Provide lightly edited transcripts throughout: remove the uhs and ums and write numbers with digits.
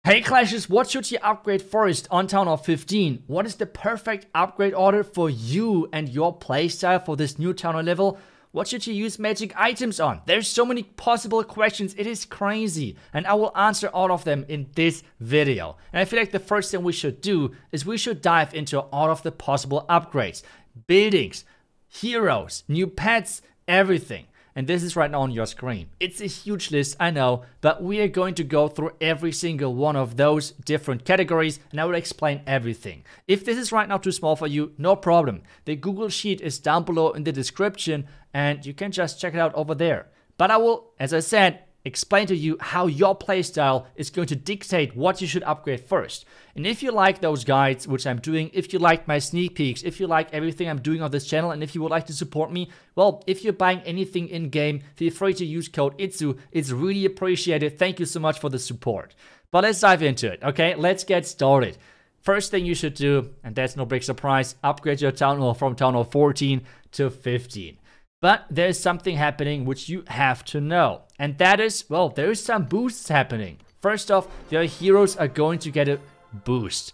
Hey Clashers, what should you upgrade first on Town Hall 15? What is the perfect upgrade order for you and your playstyle for this new Town Hall level? What should you use magic items on? There's so many possible questions, it is crazy. And I will answer all of them in this video. And I feel like the first thing we should do is we should dive into all of the possible upgrades. Buildings, heroes, new pets, everything. And this is right now on your screen. It's a huge list, I know, but we are going to go through every single one of those different categories and I will explain everything. If this is right now too small for you, no problem. The Google Sheet is down below in the description and you can just check it out over there. But I will, as I said, explain to you how your playstyle is going to dictate what you should upgrade first. And if you like those guides, which I'm doing, if you like my sneak peeks, if you like everything I'm doing on this channel, and if you would like to support me, well, if you're buying anything in-game, feel free to use code iTzu. It's really appreciated. Thank you so much for the support. But let's dive into it, okay? Let's get started. First thing you should do, and that's no big surprise, upgrade your Town Hall from Town Hall 14 to 15. But there's something happening which you have to know. And that is, well, there's some boosts happening. First off, your heroes are going to get a boost.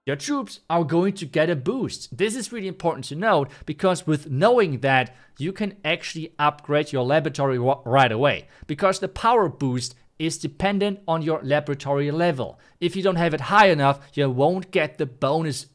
Your troops are going to get a boost. This is really important to note because with knowing that, you can actually upgrade your laboratory right away. Because the power boost is dependent on your laboratory level. If you don't have it high enough, you won't get the bonus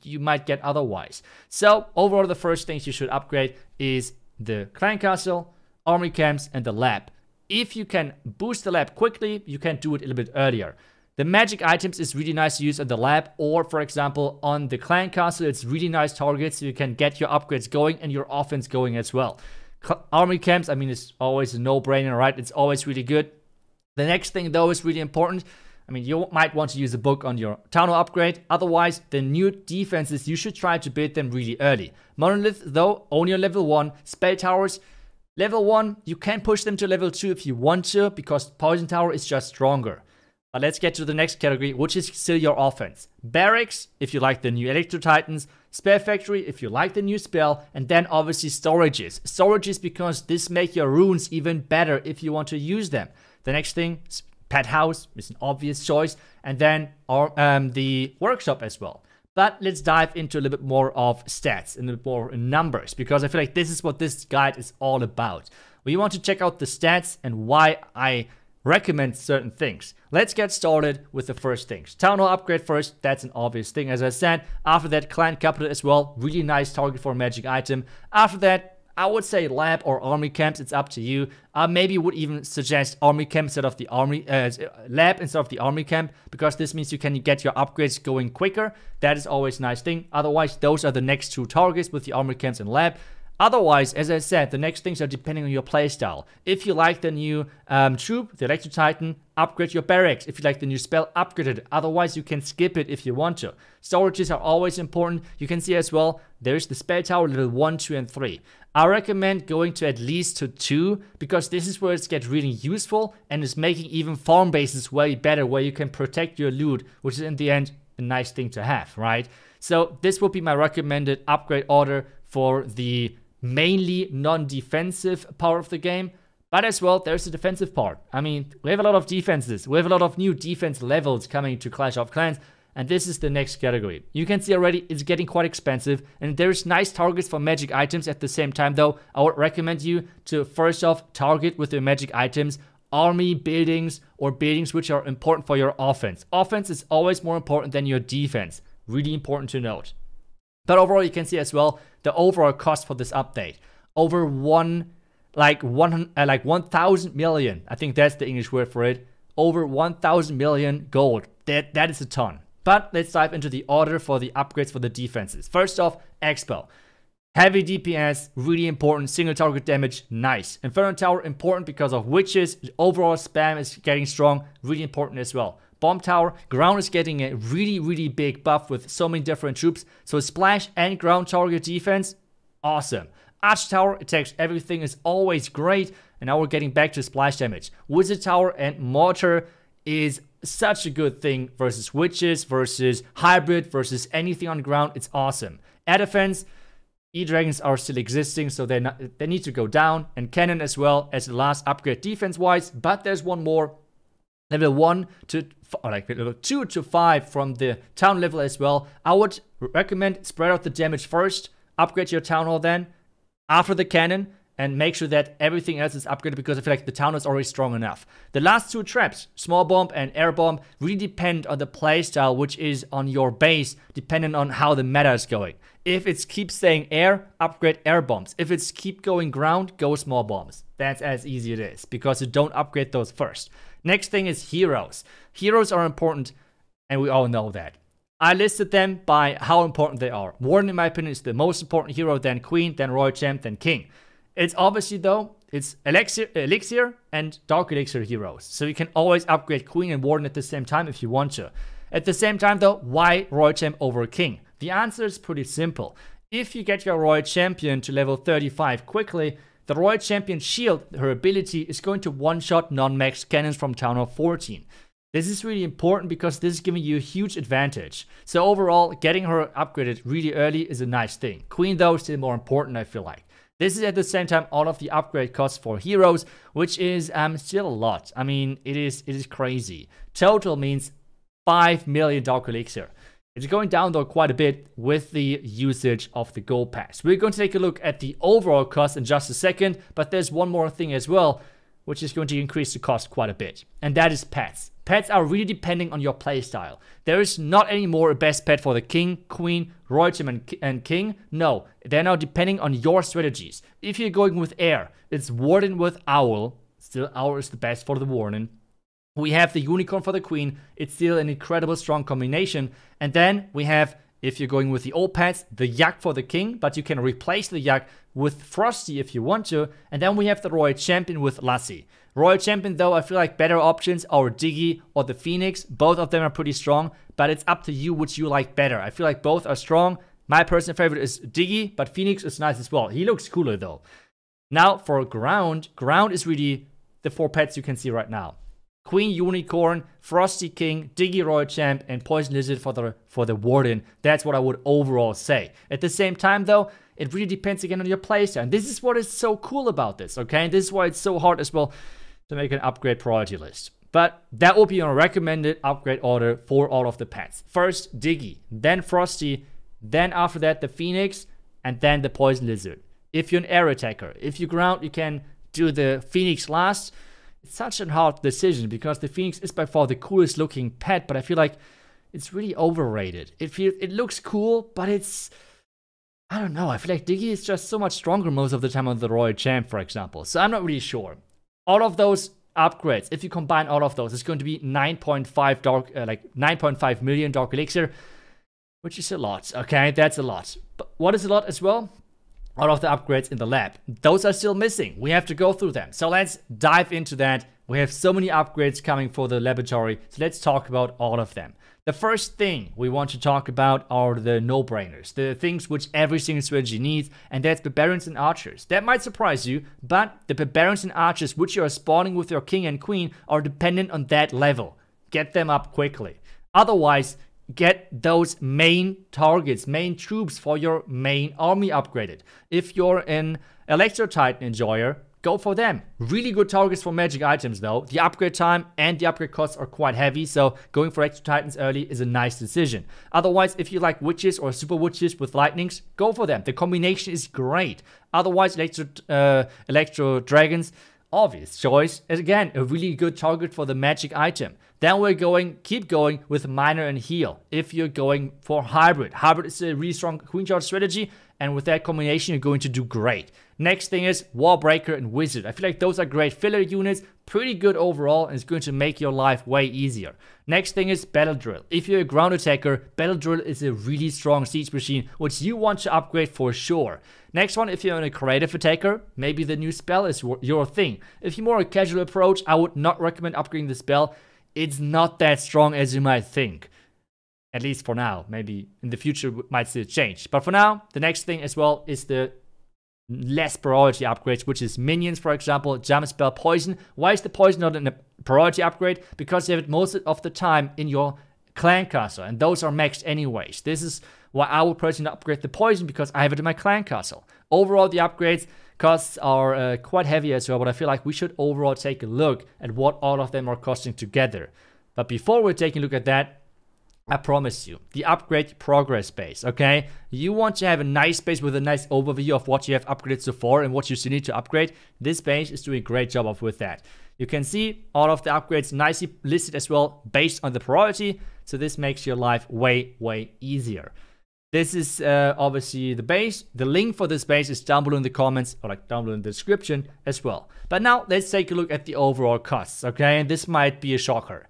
you might get otherwise. So overall, the first things you should upgrade is the clan castle, army camps, and the lab. If you can boost the lab quickly, you can do it a little bit earlier. The magic items is really nice to use on the lab, or for example on the clan castle, it's really nice targets so you can get your upgrades going and your offense going as well. Army camps, I mean, it's always a no-brainer, right? It's always really good. The next thing though is really important. I mean, you might want to use a book on your Town Hall upgrade. Otherwise, the new defenses, you should try to build them really early. Monolith, though, only on level 1. Spell towers, level 1. You can push them to level 2 if you want to, because Poison Tower is just stronger. But let's get to the next category, which is still your offense. Barracks, if you like the new Electro Titans. Spell Factory, if you like the new spell. And then obviously storages. Storages because this make your runes even better if you want to use them. The next thing, Pet House is an obvious choice, and then the workshop as well. But let's dive into a little bit more of stats and a bit more numbers, because I feel like this is what this guide is all about. We want to check out the stats and why I recommend certain things. Let's get started with the first things. Town Hall upgrade first, that's an obvious thing, as I said. After that, Clan Capital as well, really nice target for a magic item. After that, I would say lab or army camps, it's up to you. Maybe would even suggest army camp instead of the army, lab instead of the army camp, because this means you can get your upgrades going quicker. That is always a nice thing. Otherwise, those are the next two targets with the army camps and lab. Otherwise, as I said, the next things are depending on your playstyle. If you like the new troop, the Electro Titan, upgrade your barracks. If you like the new spell, upgrade it. Otherwise, you can skip it if you want to. Storages are always important. You can see as well, there's the spell tower level 1, 2, and 3. I recommend going to at least to 2, because this is where it gets really useful and is making even farm bases way better, where you can protect your loot, which is in the end a nice thing to have, right? So this would be my recommended upgrade order for the mainly non-defensive part of the game, but as well there's the defensive part. I mean, we have a lot of defenses, we have a lot of new defense levels coming to Clash of Clans, and this is the next category. You can see already it's getting quite expensive, and there's nice targets for magic items. At the same time though, I would recommend you to first off target with your magic items army buildings or buildings which are important for your offense. Offense is always more important than your defense, really important to note. But overall, you can see as well the overall cost for this update. Over 1,000 million. I think that's the English word for it. Over 1,000 million gold. That is a ton. But let's dive into the order for the upgrades for the defenses. First off, Expo. Heavy DPS, really important. Single target damage, nice. Inferno Tower, important because of witches. Overall spam is getting strong, really important as well. Bomb Tower, ground is getting a really big buff with so many different troops. So splash and ground target defense, awesome. Arch Tower attacks everything, is always great. And now we're getting back to splash damage. Wizard Tower and Mortar is such a good thing versus witches, versus hybrid, versus anything on ground. It's awesome. Air defense, E-Dragons are still existing, so they need to go down. And Cannon as well as the last upgrade defense-wise. But there's one more. level 1 to, or like level 2 to 5 from the town level as well. I would recommend spread out the damage first, upgrade your town hall then, after the cannon, and make sure that everything else is upgraded, because I feel like the town is already strong enough. The last 2 traps, small bomb and air bomb, really depend on the playstyle, which is on your base, depending on how the meta is going. If it's keep staying air, upgrade air bombs. If it's keep going ground, go small bombs. That's as easy it is, because you don't upgrade those first. Next thing is heroes. Heroes are important, and we all know that. I listed them by how important they are. Warden, in my opinion, is the most important hero, then Queen, then Royal Champ, then King. It's obviously, though, it's Elixir and Dark Elixir heroes. So you can always upgrade Queen and Warden at the same time if you want to. At the same time, though, why Royal Champ over King? The answer is pretty simple. If you get your Royal Champion to level 35 quickly, the Royal Champion shield, her ability, is going to one-shot non-max cannons from Town Hall 14. This is really important because this is giving you a huge advantage. So overall, getting her upgraded really early is a nice thing. Queen, though, is still more important, I feel like. This is at the same time all of the upgrade costs for heroes, which is still a lot. I mean, it is crazy. Total means 5 million Dark Elixir. It's going down though quite a bit with the usage of the gold pass. We're going to take a look at the overall cost in just a second, but there's one more thing as well, which is going to increase the cost quite a bit, and that is pets. Pets are really depending on your playstyle. There is not anymore a best pet for the King, Queen, Royal Champ, and King. No, they're now depending on your strategies. If you're going with air, it's Warden with Owl. Still, Owl is the best for the Warden. We have the Unicorn for the Queen. It's still an incredible strong combination. And then we have, if you're going with the old pets, the Yak for the King, but you can replace the Yak with Frosty if you want to. And then we have the Royal Champion with Lassie. Royal Champion, though, I feel like better options are Diggy or the Phoenix. Both of them are pretty strong, but it's up to you which you like better. I feel like both are strong. My personal favorite is Diggy, but Phoenix is nice as well. He looks cooler, though. Now, for ground, ground is really the 4 pets you can see right now. Queen, Unicorn, Frosty King, Diggy Royal Champ, and Poison Lizard for the Warden. That's what I would overall say. At the same time, though, it really depends again on your playstyle. And this is what is so cool about this, okay? And this is why it's so hard as well to make an upgrade priority list. But that will be a recommended upgrade order for all of the pets. First, Diggy, then Frosty, then after that, the Phoenix, and then the Poison Lizard. If you're an air attacker, if you ground, you can do the Phoenix last. It's such a hard decision because the Phoenix is by far the coolest looking pet, but I feel like it's really overrated. It looks cool, but it's, I don't know, I feel like Diggy is just so much stronger most of the time on the Royal Champ, for example. So I'm not really sure. All of those upgrades, if you combine all of those, it's going to be 9.5 million Dark Elixir, which is a lot, okay? That's a lot. But what is a lot as well? All of the upgrades in the lab. Those are still missing. We have to go through them. So let's dive into that. We have so many upgrades coming for the laboratory. So let's talk about all of them. The first thing we want to talk about are the no-brainers. The things which every single strategy needs. And that's Barbarians and Archers. That might surprise you, but the Barbarians and Archers which you are spawning with your King and Queen are dependent on that level. Get them up quickly. Otherwise, get those main targets, main troops for your main army upgraded. If you're an Electro Titan enjoyer, go for them. Really good targets for magic items though. The upgrade time and the upgrade costs are quite heavy, so going for Electro Titans early is a nice decision. Otherwise, if you like witches or super witches with lightnings, go for them. The combination is great. Otherwise, Electro Dragons, obvious choice, is again a really good target for the magic item. Then we're keep going with Miner and Heal. If you're going for Hybrid. Hybrid is a really strong Queen Charge strategy, and with that combination, you're going to do great. Next thing is Warbreaker and Wizard. I feel like those are great filler units, pretty good overall, and it's going to make your life way easier. Next thing is Battle Drill. If you're a ground attacker, Battle Drill is a really strong siege machine, which you want to upgrade for sure. Next one, if you're a creative attacker, maybe the new spell is your thing. If you're more a casual approach, I would not recommend upgrading the spell. It's not that strong as you might think. At least for now. Maybe in the future it might still change. But for now, the next thing as well is the less priority upgrades, which is Minions, for example, Jump Spell, Poison. Why is the Poison not a priority upgrade? Because you have it most of the time in your Clan Castle, and those are maxed anyways. This is Why I would personally upgrade the poison, because I have it in my clan castle. Overall, the upgrades costs are quite heavy as well, but I feel like we should overall take a look at what all of them are costing together. But before we're taking a look at that, I promise you, the upgrade progress base, okay? You want to have a nice base with a nice overview of what you have upgraded so far and what you still need to upgrade. This base is doing a great job of with that. You can see all of the upgrades nicely listed as well based on the priority. So this makes your life way, way easier. This is obviously the base. The link for this base is down below in the comments, or like down below in the description as well. But now let's take a look at the overall costs, okay? And this might be a shocker.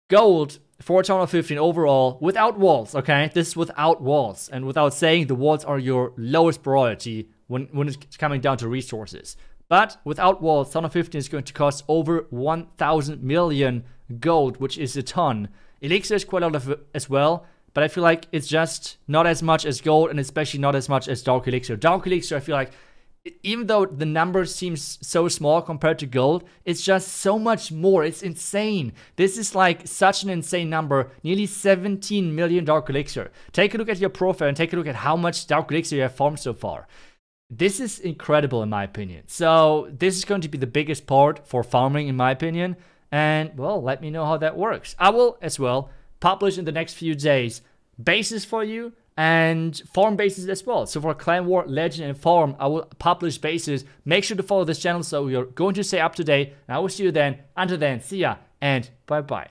Gold for Town Hall 15 overall without walls, okay? This is without walls, and without saying the walls are your lowest priority when it's coming down to resources. But without walls, Town Hall 15 is going to cost over 1,000 million gold, which is a ton. Elixir is quite a lot of it as well, but I feel like it's just not as much as gold, and especially not as much as Dark Elixir. Dark Elixir, I feel like, even though the number seems so small compared to gold, it's just so much more. It's insane. This is like such an insane number. Nearly 17 million Dark Elixir. Take a look at your profile and take a look at how much Dark Elixir you have farmed so far. This is incredible in my opinion. So this is going to be the biggest part for farming in my opinion. And well, let me know how that works. I will as well publish in the next few days bases for you and farm bases as well. So for Clan War, Legend, and Farm, I will publish bases. Make sure to follow this channel so you're going to stay up to date. And I will see you then. Until then, see ya and bye bye.